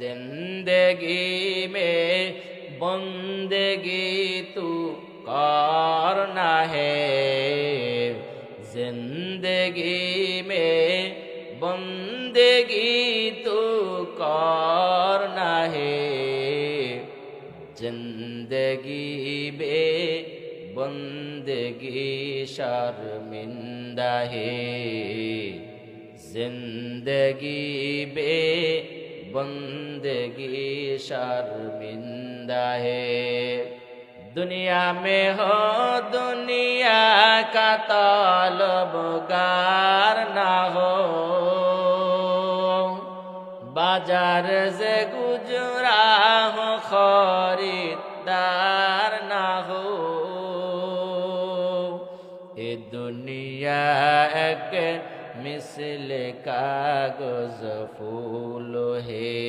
जिंदगी में बंदगी तू करना है, जिंदगी में बंदगी तू करना है, जिंदगी बे बंदगी शर्मिंदा है, जिंदगी बे बंदगी शर्मिंदा है। दुनिया में हो दुनिया का तलबगार ना हो, बाजार से गुजरा हो खरीदार ना हो। ये दुनिया एक मिसल कागज फूल है,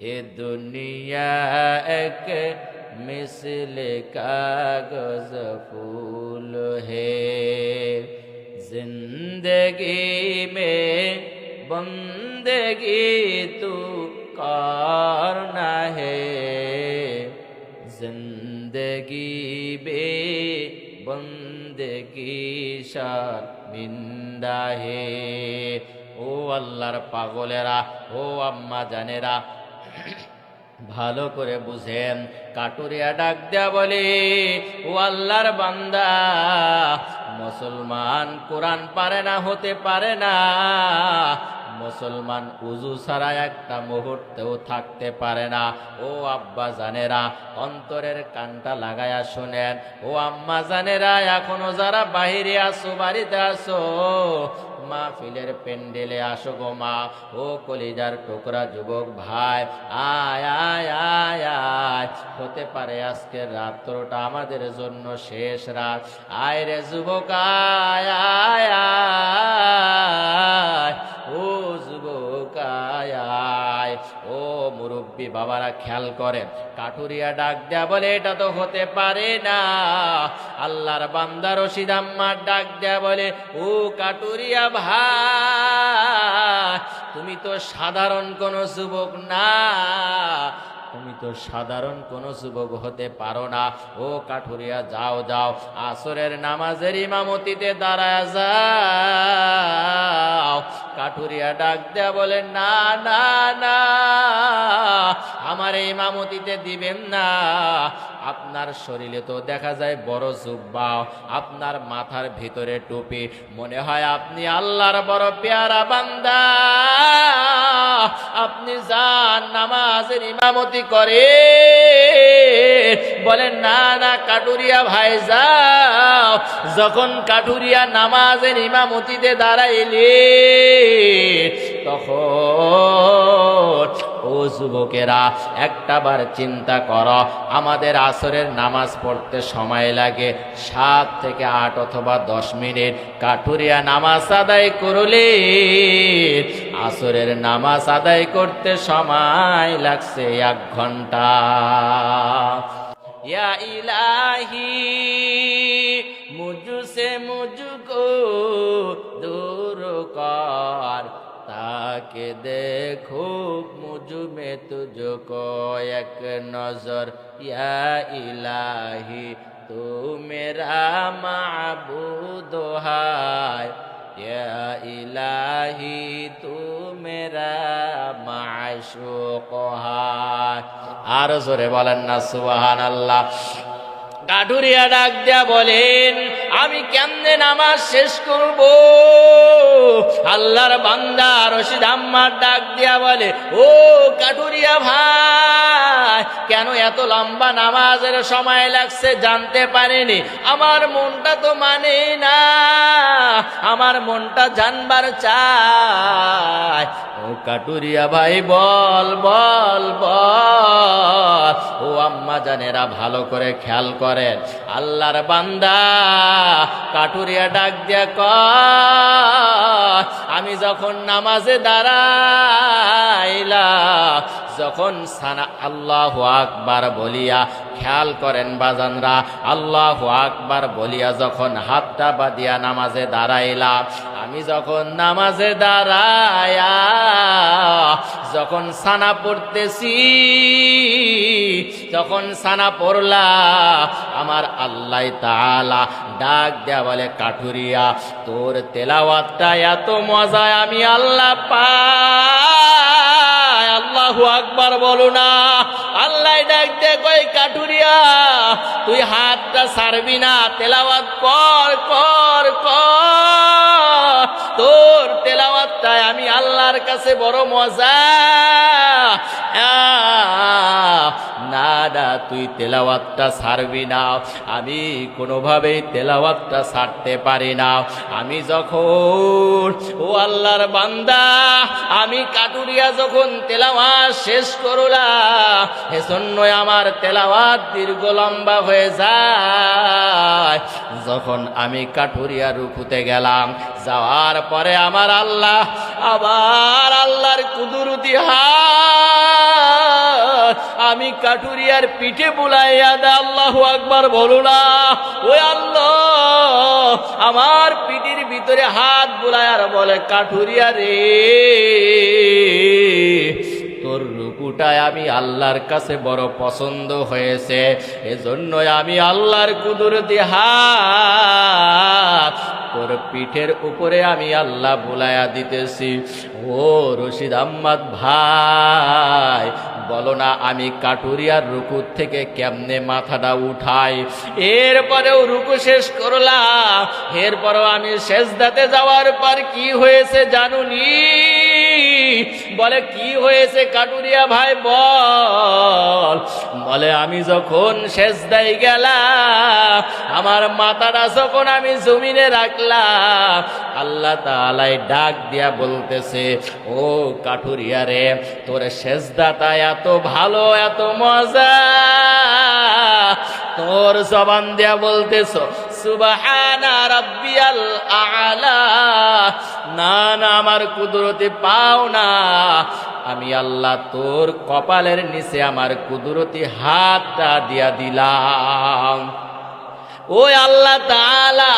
ये दुनिया एक मिसल कागज फूल है, जिंदगी में बंदगी तू करना है, जिंदगी बे बंदगी शर्मिंदा है। ও আল্লাহর পাগলেরা, ও আম্মা জানেরা, ভালো করে বুঝেন। কাটুরিয়া ডাক দেয়া বলে, ও আল্লাহর বান্দা, মুসলমান কোরআন পারে না, হতে পারে না, মুসলমান উজু ছাড়া একটা মুহূর্তেও থাকতে পারে না। ও আব্বা জানেরা, অন্তরের কানটা লাগায়া শুনেন। ও আম্মা জানেরা, এখনো যারা বাহিরে আসো, বাড়িতে আসো, মাহফিলের প্যান্ডেলে আসো গো মা। ও কলিজার টুকরা যুবক ভাই, আয় আয় আয় আয়, হতে পারে আজকের রাত্রটা আমাদের জন্য শেষ রাত। আয় রে যুবক, আয় আয় আয়, ও যুবক আয় আয়। ও মুরব্বী বাবারা খেয়াল করেন, কাঠুরিয়া ডাক দেয়া বলে, এটা তো হতে পারে না। আল্লাহর বান্দা রশিদ আম্মার ডাক দেয়া বলে, ও কাঠুরিয়া ভাই, তুমি তো সাধারণ কোন যুবক না, তুমি তো সাধারণ কোন যুবক হতে পারো না। ও কাঠুরিয়া, যাও যাও, আসরের নামাজের ইমামতিতে দাঁড়ায় যাও। কাঠুরিয়া ডাক দেয়া বলে, না না না, আমার ইমামতিতে দিবেন না। আপনার শরীরে তো দেখা যায় বড় জুব্বা, আপনার মাথার ভিতরে টুপি, মনে হয় আপনি আল্লাহর বড় পেয়ারা বান্দা। আপনি যান নামাজের ইমামতি করে। বলেন, না না কাঠুরিয়া ভাই যাও। যখন কাঠুরিয়া নামাজের ইমামতিতে দাঁড়াইলে, তখন ও যুবকেরা একটা বার চিন্তা করো, আমাদের আসরের নামাজ পড়তে সময় লাগে 7 থেকে 8 অথবা 10 মিনিট। কাঠুরিয়া নামাজ আদায় করলে আসরের নামাজ আদায় করতে সময় লাগছে 1 ঘন্টা। ইয়া ইলাহি মুঝসে মুঝকো দূর কর, ताके देखो मुझ में तुझको एक नजर। या इलाही तू मेरा माबूद है, या इलाही तू मेरा माशूक है। আর জোরে বলেন না সুবহানাল্লাহ। কাঠুরিয়া ডাক দেয়া বলেন, আমি কেমনে নামাজ শেষ করব? আল্লাহর বান্দা রশিদ আম্মার ডাক দেয়া বলে, ও কাঠুরিয়া ভাই, কেন এত লম্বা নামাজের সময় লাগছে জানতে পারেনি? আমার মনটা তো মানে না, আমার মনটা জানবার চায়। ও কাঠুরিয়া ভাই, বল বল বল। ও আম্মা জানেরা, ভালো করে খেয়াল করেন। আল্লাহর বান্দা কাঠুরিয়া ডাক দিয়া কয়, আমি যখন নামাজে দাঁড়াইলাম, যখন সানা আল্লাহু আকবার বলিয়া, খেয়াল করেন বাজানরা, আল্লাহু আকবার বলিয়া যখন হাতটা বাঁধিয়া নামাজে দাঁড়াইলাম, আমি যখন নামাজে দাঁড়ায়া যখন সানা পড়তেছি, যখন সানা পড়লা আমার আল্লাহ তাআলা ডাক দেয়া বলে, কাঠুরিয়া তোর তেলাওয়াতটা এত মজায় আমি আল্লাহ পাই। আল্লাহু আকবার বলো না। আল্লাহ ডাক দে কই, কাঠুরিয়া তুই হাতটা ছাড়বি না, তেলাওয়াত কর কর কর, তোর তেলাওয়াতটাই আমি আল্লাহর কাছে বড় মজা। না না তুই তেলাওয়াতটা ছাড়বি না, আমি কোনোভাবেই তেলাওয়াতটা ছাড়তে পারি না। আমি যখন ও আল্লাহর বান্দা, আমি কাটুরিয়া যখন তেলাওয়াত শেষ করলাম, এজন্যই আমার তেলাওয়াত দীর্ঘ লম্বা হয়ে যায়। যখন আমি কাটুরিয়া রুকুতে গেলাম, যাওয়ার পরে আমার আল্লাহ আবার আল্লাহর কুদরতি হাত আমি কাটুরিয়ার পিঠে বুলাইয়া দে। আল্লাহু আকবার বলো না। ওই আল্লাহ আমার পিঠের ভিতরে হাত বুলায়ার বলে, কাটুরিয়া রে তোর রুকুটায় আমি আল্লাহর কাছে বড় পছন্দ হয়েছে, এজন্যই আমি আল্লাহর কুদরতি হাত তোর পিঠের উপরে আমি আল্লাহ বুলায়া দিতেছি। ও রশিদ আহমদ ভাই বলো না, আমি কাটুরিয়ার রুকু থেকে কেমনে মাথাটা উঠাই। এরপরেও রুকু শেষ করলাম, এরপরেও আমি সেজদাতে যাওয়ার পর কি হয়েছে জানুনি? বলে কি হয়েছে কাটুরিয়া ভাই বল। বলে আমি যখন সেজদায় গেলাম, আমার মাথাটা যখন আমি জমিনে রাখলাম, আল্লাহ তাআলাই ডাক দিয়া বলতেছে, ও কাটুরিয়া রে তোর সেজদাটা এত ভালো, এত মজা, তোর জবান দিয়া বলতেছ সুবহানা রাব্বিয়াল আ'লা। না না আমার কুদরতি পাও না, আমি আল্লাহ তোর কপালের নিচে আমার কুদরতি হাতটা দিয়া দিলাম। ওই আল্লাহ তাআলা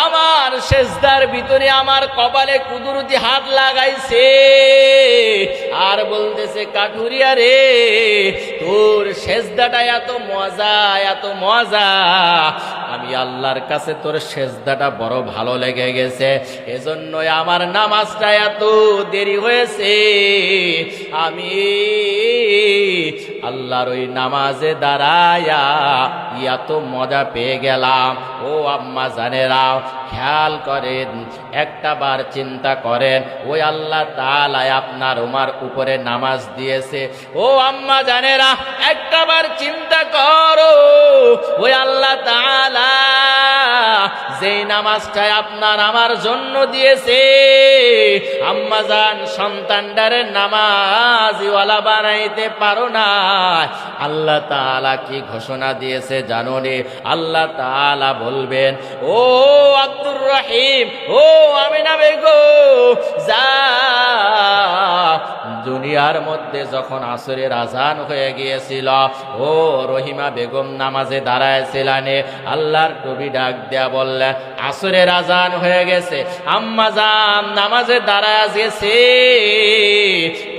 আমার সেজদার ভিতরে আমার কপালে কুদরতি হাত লাগাইছে আর বলতেছে, কাটুরিয়া রে তোর সেজদাটা এত মজা, এত মজা, আমি আল্লাহর কাছে তোর সেজদাটা বড় ভালো লেগে গেছে, এজন্যই আমার নামাজটা এত দেরি হয়েছে। আমি আল্লাহর ওই নামাজে দাঁড়ায়া এত মজা পেয়ে গেলাম। ও আম্মা জানেরা খেয়াল করেন, একটা বার চিন্তা করেন, ওই আল্লাহ তাআলা আপনার উমার উপরে নামাজ দিয়েছে। ও আম্মা জানেরা একটা বার চিন্তা করো, ওই আল্লাহ তাআলা যেই নামাজটা আপনার আমার জন্য দিয়েছে, আম্মা জান সন্তানটারে নামাজওয়ালা বানাইতে পারো না। আল্লাহ তাআলা কি ঘোষণা দিয়েছে জানো রে? আল্লাহ তাআলা বলবেন, ও আব্দুর রহিম, ও আমিনা বেগম, যা দুনিয়ার মধ্যে যখন আসরের আজান হয়ে গিয়েছিল, ও রহিমা বেগম নামাজে দাঁড়ায়ছিলেন, আল্লাহর নবী ডাক দেয়া বললেন, আসরের আজান হয়ে গেছে, আম্মা জান নামাজে দাঁড়ায় গেছে।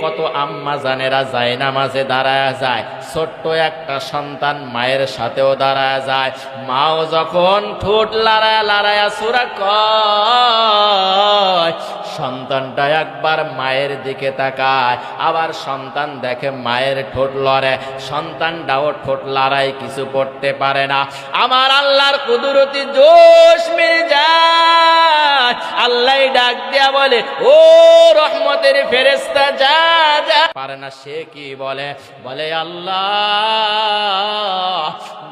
কত আম্মা জানেরা যায় নামাজে দাঁড়ায় যায়, ছোট্ট একটা সন্তান মায়ের সাথেও দাঁড়ায় যায়, মাও যখন ঠোঁট লড়ায়া লড়ায়া সূরা কয়, সন্তানটা একবার মায়ের দিকে তাকায়, আবার সন্তান দেখে মায়ের ঠোঁট লড়ে, সন্তানটাও ঠোঁট লড়াই কিছু পড়তে পারে না। আমার আল্লাহর কুদরতি জোশ মেরে যায়, আল্লাহ ডাক দেয়া বলে, ও রহমতের ফেরেশতা যা যা। পারে না সে কি বলে? বলে আল্লাহ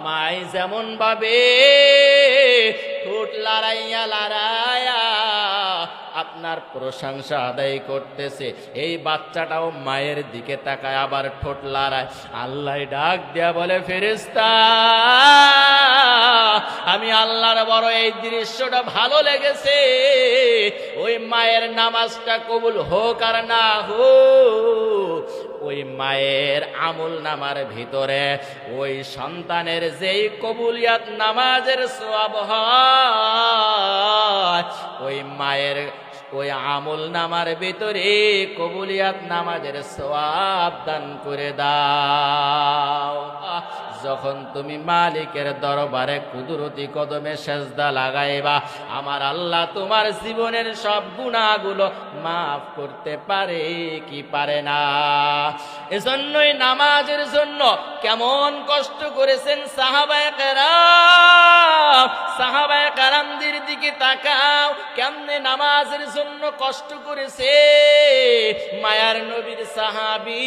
মাই যেমন ভাবে ঠোঁট লড়াইয়া লড়াইয়া আপনার প্রশংসা আদায় করতেছে, এই বাচ্চাটাও মায়ের দিকে তাকায় আবার ঠোঁট লড়ায়। আল্লাহ ডাক দেয়া বলে, ফেরেশতা আমি আল্লাহর বড় এই দৃশ্যটা ভালো লেগেছে, ওই মায়ের নামাজটা কবুল হোক আর না হোক, ওই মায়ের আমল নামার ভিতরে ওই সন্তানের যেই কবুলিয়াত নামাজের সওয়াব হয়, ওই মায়ের ওই আমল নামার ভিতরে কবুলিয়াত নামাজের সওয়াব দান করে দাও। যখন তুমি মালিকের দরবারে কুদরতি কদমে সেজদা লাগাইবা, আমার আল্লাহ তোমার জীবনের সব গুনাহগুলো মাফ করতে পারে কি পারে না? এজন্যই নামাজের জন্য কেমন কষ্ট করেছেন সাহাবায়ে কেরাম। সাহাবায়ে কেরামদের দিকে তাকাও, কেমনে নামাজের জন্য কষ্ট করেছে। মায়ার নবীর সাহাবী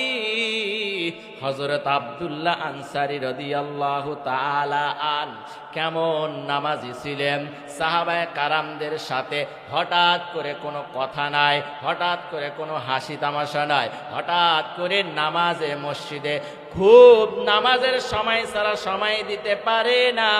হযরত আব্দুল্লাহ আনসারী রাদিয়াল্লাহু তাআলা আন কেমন নামাজি ছিলেন। সাহাবায়ে কারামদের সাথে হঠাৎ করে কোনো কথা নাই, হঠাৎ করে কোনো হাসি তামাশা নাই, হঠাৎ করে নামাজে মসজিদে খুব নামাজের সময় ছাড়া সময় দিতে পারে না।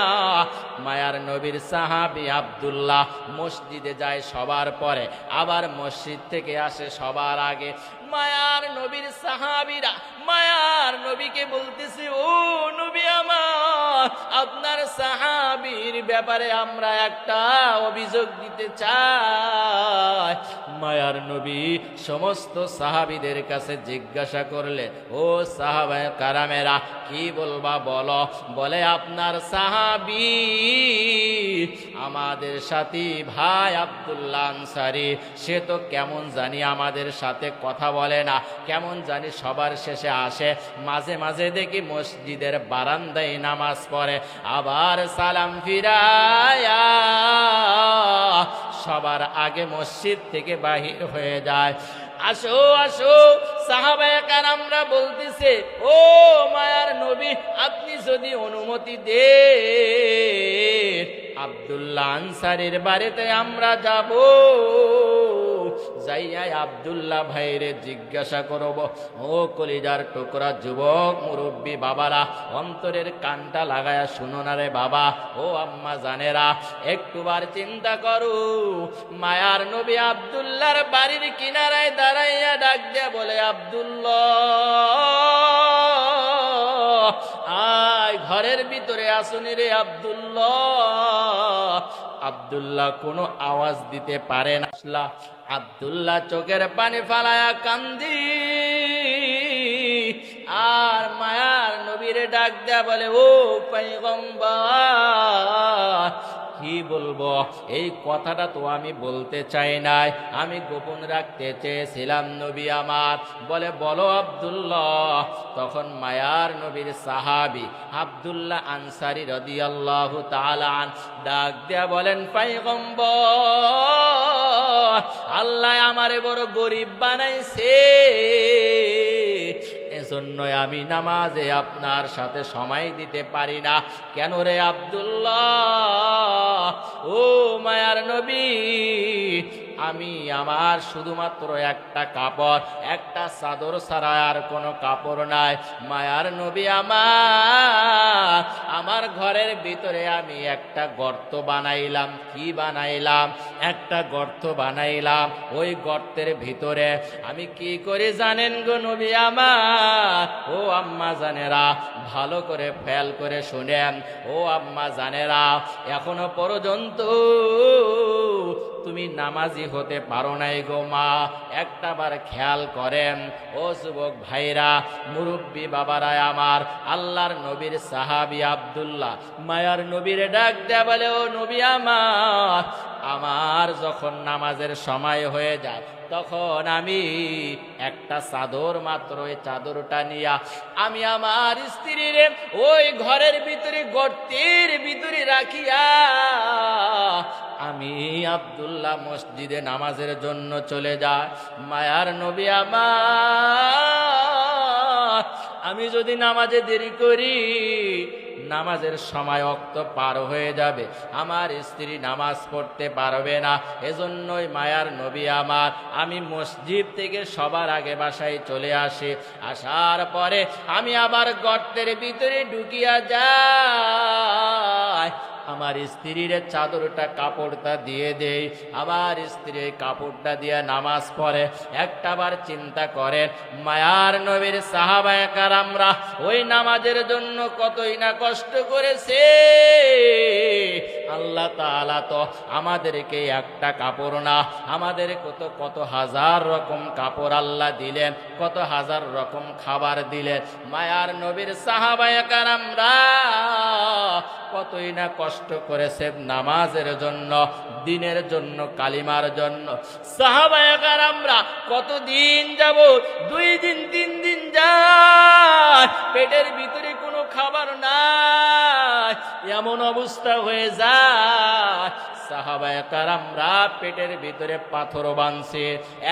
মায়ার নবীর সাহাবী আব্দুল্লাহ মসজিদে যায় সবার পরে, আবার মসজিদ থেকে আসে সবার আগে। মায়ার নবীর সাহাবীরা মায়ার নবীকে বলতেছে, ও নবী আমার, আপনার সাহাবীর ব্যাপারে আমরা একটা অভিযোগ দিতে চাই। মায়ার নবী সমস্ত সাহাবীদের কাছে জিজ্ঞাসা করলেন, ও সাহাবায়ে কারামেরা, কি বলবা বলো। বলে, আপনার সাহাবী আমাদের সাথী ভাই আব্দুল্লাহ আনসারী, সে তো কেমন জানি আমাদের সাথে কথা বলে না, কেমন জানি সবার শেষে আসে, মাঝে মাঝে দেখি মসজিদের বারান্দায় নামাজ পড়ে, আবার সালাম ফিরায়া সবার আগে মসজিদ থেকে বাহির হয়ে যায়। আসো আসো, সাহাবায়ে কেরামরা বলতেছে, ও মায়ার নবী, আপনি যদি অনুমতি দেন আব্দুল্লাহ আনসারীর বাড়িতে আমরা যাব। যাইয়া আব্দুল্লাহ ভাইরে জিজ্ঞাসা করব, ও কলিজার টুকরা যুবক মুরব্বী বাবারা, অন্তরের কানটা লাগায়া শুনো না রে বাবা, ও আম্মা জানেরা, একটুবার চিন্তা করো। মায়ার নবী আব্দুল্লাহর বাড়ির কিনারায় দাঁড়াইয়া ডাক দিয়া বলে, আব্দুল্লাহ আয় ঘরের ভিতরে আসুনি রে আব্দুল্লাহ। আব্দুল্লাহ কোনো আওয়াজ দিতে পারে না। আব্দুল্লাহ চোখের পানি ফালায়া কান্দি, আর মায়ার নবীরে ডাক দেয়া বলে, ও পয়গম্বর, কি বলবো, এই কথাটা তো আমি বলতে চাই নাই, আমি গোপন রাখতে চেয়েছিলাম নবী আমার। বলে, বলো আব্দুল্লাহ। তখন মায়ার নবীর সাহাবী আব্দুল্লাহ আনসারী রাদিয়াল্লাহু তাআলা আন ডাক দেয়া বলেন, পয়গম্বর, আল্লাহ আমারে বড় গরিব বানাইছে, এজন্যই আমি নামাজে আপনার সাথে সময় দিতে পারি না। কেন রে আব্দুল্লাহ? ও মায়ার নবী, আমি আমার শুধুমাত্র একটা কাপড়, একটা চাদর ছাড়া আর কোনো কাপড় নাই। মায়ার নবী আমার ঘরের ভিতরে আমি একটা গর্ত বানাইলাম। কি বানাইলাম? একটা গর্ত বানাইলাম। ওই গর্তের ভিতরে আমি কি করে জানেন গো নবী আমার? ও আম্মা জানেরা, ভালো করে খেয়াল করে শুনেন। ও আম্মা জানেরা, এখনো পর্যন্ত তুমি নামাজি হতে পারো নাই গো মা, একটাবার খেয়াল করেন। ও যুবক ভাইরা, মুরব্বী বাবারা আমার, আল্লাহর নবীর সাহাবী আব্দুল্লাহ মায়ার নবীরে ডাক দেয়া বলে, ও নবী আমার যখন নামাজের সময় হয়ে যায়, তখন আমি একটা চাদর মাত্র, ওই চাদরটা নিয়া আমি আমার স্ত্রীর ওই ঘরের ভিতরে গর্তের ভিতরে রাখিয়া আমি আব্দুল্লাহ মসজিদে নামাজের জন্য চলে যায়। মায়ার নবী আমার, আমি যদি নামাজে দেরি করি, নামাজের সময় ওয়াক্ত পার হয়ে যাবে, আমার স্ত্রী নামাজ পড়তে পারবে না। এজন্যই মায়ার নবী আমার, আমি মসজিদ থেকে সবার আগে বাসায় চলে আসি। আসার পরে আমি আবার গর্তের ভিতরে ঢুকিয়া যাই, আমার স্ত্রীর চাদরটা কাপড়টা দিয়ে দেই, আবার স্ত্রীর কাপড়টা দিয়ে নামাজ পড়ে। একটাবার চিন্তা করেন, মায়ার নবীর সাহাবায়ে কেরামরা ওই নামাজের জন্য কতই না কষ্ট করেছে। আল্লাহ তাআলা তো আমাদেরকে একটা কাপড় না, আমাদের কত কত হাজার রকম কাপড় আল্লাহ দিলেন, কত হাজার রকম খাবার দিলেন। মায়ার নবীর সাহাবায়ে কেরামরা কতই না কষ্ট করেছে নামাজের জন্য, দিনের জন্য, কালিমার জন্য। সাহাবায়ে কেরামরা কতদিন যাব, 2 দিন 3 দিন যায়, পেটের ভিতরে কোনো খাবার নাই, এমন অবস্থা হয়ে যায়। সাহাবায়ে কেরামরা পেটের ভিতরে পাথর বাঁধছে,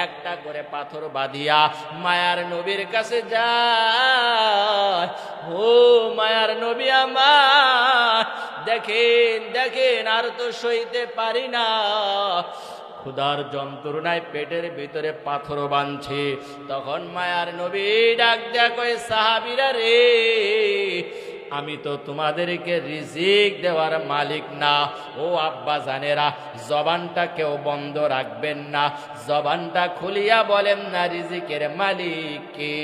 একটা করে পাথর বাঁধিয়া মায়ার নবীর কাছে যায়। ও মায়ার নবী আমার, দেখেন দেখেন, আর তো সইতে পারি না, ক্ষুধার যন্ত্রণায় পেটের ভিতরে পাথর বাঁধছে। তখন মায়ার নবী ডাক দেয়া কয়, সাহাবীরা রে, আমি তো তোমাদেরকে রিজিক দেওয়ার মালিক না। ও আব্বা জানেরা, জবানটা কেউ বন্ধ রাখবেন না, জবানটা খুলিয়া বলেন না রিজিকের মালিক কে?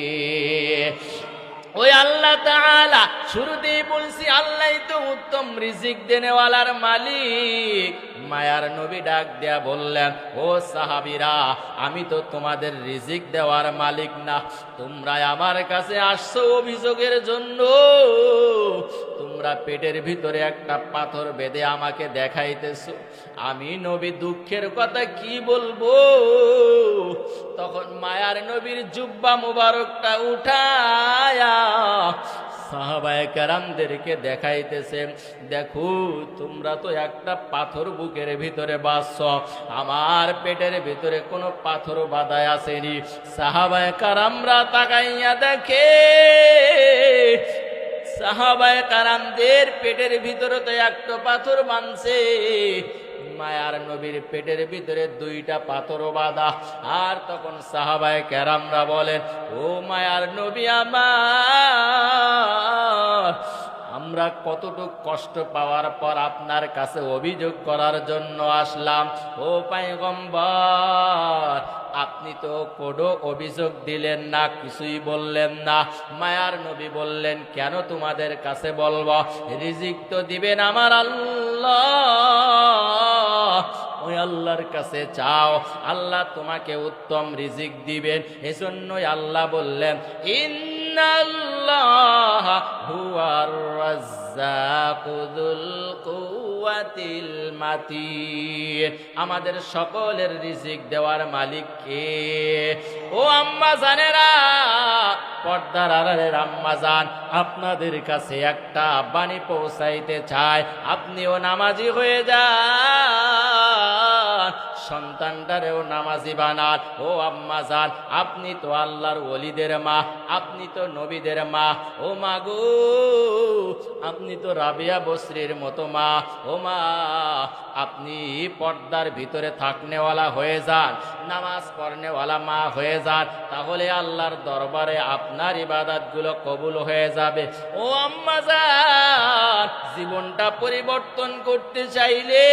ওই আল্লাহ তাআলা। শুরুতেই বলছি আল্লাহই তো উত্তম রিজিক দেনেওয়ালার মালিক। মায়ার নবী ডাক দেয়া বললেন, ও সাহাবীরা, আমি তো তোমাদের রিজিক দেওয়ার মালিক না, তোমরা আমার কাছে আসছো অভিযোগের জন্য। তোমরা পেটের ভিতরে একটা পাথর বেঁধে আমাকে দেখাইতেছো, আমি নবী দুঃখের কথা কি বলবো? তখন মায়ার নবীর জুব্বা মুবারকটা উঠায়া সাহাবায়ে কেরামদেরকে দেখাইতেছেন, দেখো তোমরা তো একটা পাথর বুকের ভিতরে বাঁধছো, আমার পেটের ভিতরে কোনো পাথর বাঁধা আসেনি। সাহাবায়ে কেরামরা তাকাইয়া দেখে সাহাবায়ে কেরামদের পেটের ভিতরে তো একটা পাথর বাঁধছে, মায়ার নবীর পেটের ভিতরে 2টা পাথর বাঁধা। আর তখন সাহাবায়ে কেরামরা বলেন, ও মায়ার নবী আমার, আমরা কতটুক কষ্ট পাওয়ার পর আপনার কাছে অভিযোগ করার জন্য আসলাম। ও পয়গম্বর, আপনি তো কোনো অভিযোগ দিলেন না, কিছুই বললেন না। মায়ার নবী বললেন, কেন তোমাদের কাছে বলবো? রিজিক তো দিবেন আমার আল্লাহ, ওই আল্লাহর কাছে চাও, আল্লাহ তোমাকে উত্তম রিজিক দিবেন। এজন্যই আল্লাহ বললেন, ইন্নাল্লাহ হুয়ার রাজ্জাকু যুল কুওয়াতিল মাতিন। আমাদের সকলের রিজিক দেওয়ার মালিক কে? ও আম্মা জানেরা, পর্দার আড়ালের আম্মা জান, আপনাদের কাছে একটা বাণী পৌঁছাইতে চায়, আপনিও নামাজি হয়ে যান, সন্তানটারেও নামাজি বানান। ও আম্মা জান, আপনি তো আল্লাহর ওলিদের মা, আপনি তো নবীদের মা। ও মা গো, আপনি তো রাবিয়া বসরির মতো মা। ও মা, আপনি পর্দার ভিতরে থাকনেওয়ালা হয়ে যান, নামাজ পড়নেওয়ালা মা হয়ে যান, তাহলে আল্লাহর দরবারে আপনার ইবাদতগুলো কবুল হয়ে যাবে। ও আম্মা জান, জীবনটা পরিবর্তন করতে চাইলে,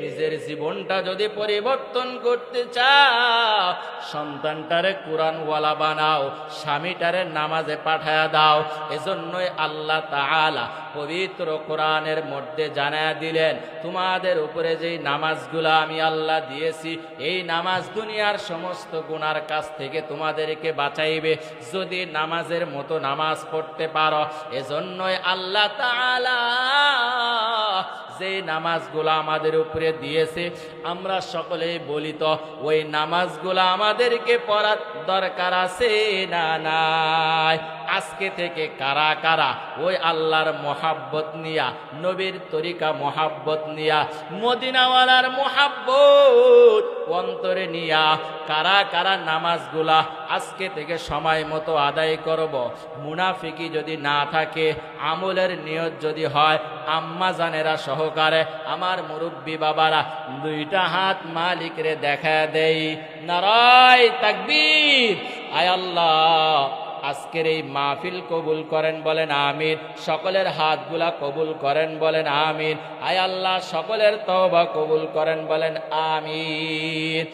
নিজের জীবনটা যদি পরিবর্তন করতে চাও, সন্তানটারে কোরআনওয়ালা বানাও, স্বামীটারে নামাজে পাঠায়া দাও। এজন্যই আল্লাহ তাআলা পবিত্র কোরআনের মধ্যে জানায়া দিলেন, তোমাদের উপরে যেই নামাজগুলো আমি আল্লাহ দিয়েছি, এই নামাজ দুনিয়ার সমস্ত গুনার কাছ থেকে তোমাদেরকে বাঁচাইবে, যদি নামাজের মতো নামাজ পড়তে পারো। এজন্যই আল্লাহ তাআলা যে নামাজগুলো আমাদের উপরে দিয়েছে, আমরা সকলেই বলি তো ওই নামাজগুলো আমাদেরকে পড়ার দরকার আছে না নাই? আজকে থেকে কারা কারা ওই আল্লাহর মোহাব্বত নিয়া, নবীর তরিকা মোহাব্বত নিয়া, মদিনাওয়ালার মোহাব্বত অন্তরে নিয়া কারা কারা নামাজগুলা আজকে থেকে সময় মতো আদায় করব? মুনাফিকি যদি না থাকে, আমলের নিয়ত যদি হয়, আম্মা জানেরা সহকারে আমার মুরব্বী বাবারা 2টা হাত মালিকরে দেখা দেই, নারায়ে তাকবীর। আয় আল্লাহ, আজকের এই মাহফিল কবুল করেন, বলেন আমিন। সকলের হাতগুলা কবুল করেন, বলেন আমিন। আয় আল্লাহ, সকলের তওবা কবুল করেন, বলেন আমিন।